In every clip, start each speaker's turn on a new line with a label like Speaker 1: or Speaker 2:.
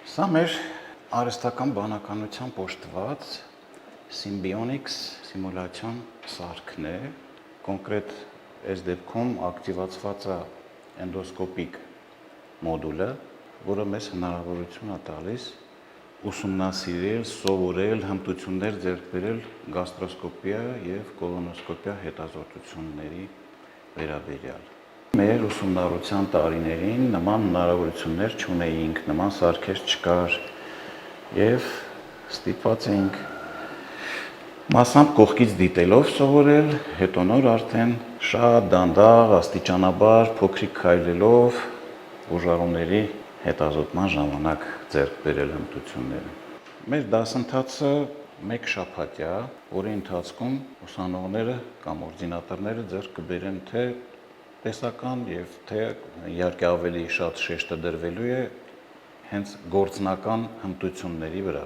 Speaker 1: Սա մեր արհեստական բանականությամբ օժտված Symbionix սիմուլյացիոն սարքն է, կոնկրետ այս դեպքում ակտիվացված է էնդոսկոպիկ մոդուլը, որը մեզ հնարավորություն է տալիս ուսումնասիրել, սովորել, հմտություններ ձեռք բերել գաստրոսկոպիա և կոլոնոսկոպիա հետազոտությունների վերաբերյալ։ Մեր ուսումնառության տարիներին նման հնարավորություններ չունեինք, նման սարքեր չկար և ստիպված էինք մասամբ կողքից դիտելով սովորել, հետո նոր արդեն շատ դանդաղ, աստիճանաբար, փոքրիկ քայլելով բուժառուների հետազոտման ժամանակ ձեռք բերել հմտությունները։ Մեր դասընթացը մեկ շաբաթյա, որի ընթացքում ուսանողները կամ օրդինատորները ձեռք կբերեն թե տեսական և թե իհարկե ավելի շատ շեշտը դրվելու է հենց գործնական հմտությունների վրա։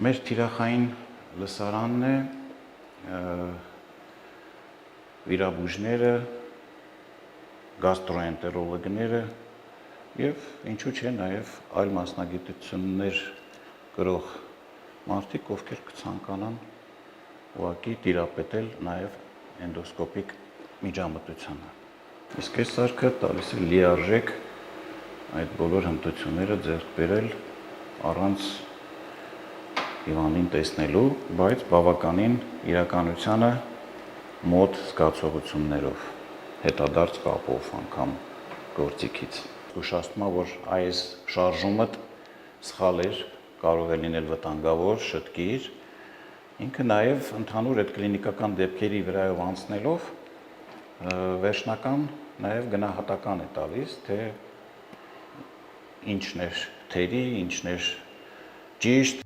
Speaker 1: Մեր թիրախային լսարանն է վիրաբույժները, գաստրոենտերոլոգները և ինչու չէ նաև այլ մասնագիտություններ կրող մարդիկ, ովքեր կցանկանան ուղղակի տիրապետել նաև էնդոսկոպիկ միջամտությանը։ Իսկ այս սարքը տալիս է լիարժեք այդ բոլոր հմտությունները ձեռք բերել առանց հիվանդին տեսնելու, բայց բավականին իրականությանը մոտ զգացողություններով, հետադարձ կապով անգամ գործիքից։ Ուշացնում եմ, որ այս շարժումը սխալ էր, կարող է լինել վտանգավոր, շտկիր, ինքը նաև ընդհանուր այդ կլինիկական դեպքերի վրայով անցնելով վերջնական նաև գնահատական է տալիս, թե ինչն էր թերի, ինչն էր ճիշտ,